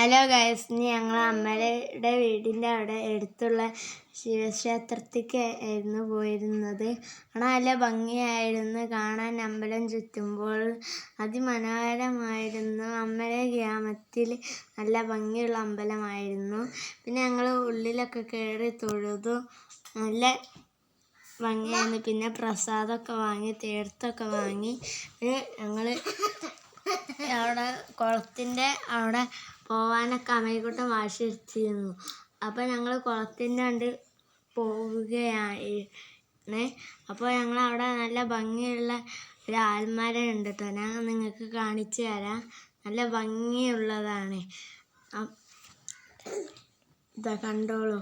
Hello guys, ഇനി ഞങ്ങൾ അമ്മയുടെ വീടിൻ്റെ അവിടെ അടുത്തുള്ള ശിവക്ഷേത്രത്തിലേക്ക് ആയിരുന്നു പോയിരുന്നത്. അവിടെ നല്ല ഭംഗിയായിരുന്നു കാണാൻ. അമ്പലം ചുറ്റുമ്പോൾ അതിമനോഹരമായിരുന്നു. അമ്മയുടെ ഗ്രാമത്തിൽ നല്ല ഭംഗിയുള്ള അമ്പലമായിരുന്നു. പിന്നെ ഞങ്ങൾ ഉള്ളിലൊക്കെ കയറി തൊഴുതു. നല്ല ഭംഗിയായിരുന്നു. പിന്നെ പ്രസാദമൊക്കെ വാങ്ങി, തീർത്ഥമൊക്കെ വാങ്ങി. ഞങ്ങൾ അവിടെ കുളത്തിൻ്റെ അവിടെ പോവാനൊക്കെ അമ്മയെക്കുട്ടൻ വാശി എടുത്തിരുന്നു. അപ്പോൾ ഞങ്ങൾ കുളത്തിൻ്റെ കണ്ട് പോവുകയാണ്. അപ്പോൾ ഞങ്ങൾ അവിടെ നല്ല ഭംഗിയുള്ള ഒരു ആൽമരം ഉണ്ട് കേട്ടോ. ഞാൻ നിങ്ങൾക്ക് കാണിച്ചു തരാം. നല്ല ഭംഗിയുള്ളതാണ്. ഇതാ കണ്ടോളൂ.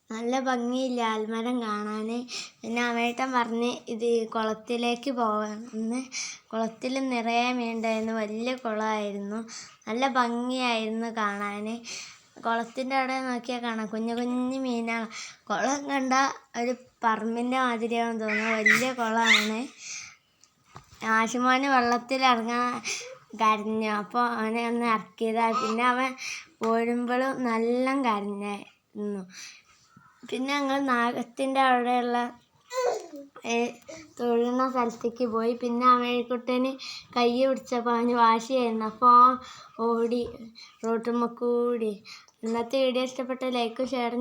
നല്ല ഭംഗിയില്ല ആൽമരം കാണാൻ. പിന്നെ അമ്മേട്ടൻ പറഞ്ഞ് ഇത് കുളത്തിലേക്ക് പോകാമെന്ന്. കുളത്തിൽ നിറയെ മീനുണ്ടായിരുന്നു. വലിയ കുളമായിരുന്നു. നല്ല ഭംഗിയായിരുന്നു കാണാൻ. കുളത്തിൻ്റെ അവിടെ നോക്കിയാൽ കാണാം കുഞ്ഞു കുഞ്ഞു മീനാണ്. കുളം കണ്ട ഒരു പറമ്പിൻ്റെ മാതിരിയാണെന്ന് തോന്നുന്നു. വലിയ കുളമാണ്. ആശുമോന് വെള്ളത്തിലിറങ്ങാൻ കരഞ്ഞു. അപ്പോൾ അവനെ ഒന്ന് ഇറക്കിയതാണ്. പിന്നെ അവൻ പോരുമ്പോഴും നല്ല കരഞ്ഞായിരുന്നു. പിന്നെ ഞങ്ങൾ നാഗത്തിൻ്റെ അവിടെയുള്ള തൊഴുന്ന സ്ഥലത്തേക്ക് പോയി. പിന്നെ അമ്മേക്കുട്ടന് കൈ പിടിച്ചപ്പോൾ അവന് വാശിയായിരുന്നു. അപ്പോൾ ഓടി റോട്ടുമ്മ കൂടി. ഇന്നത്തെ വീഡിയോ ഇഷ്ടപ്പെട്ട ലൈക്കും ഷെയറും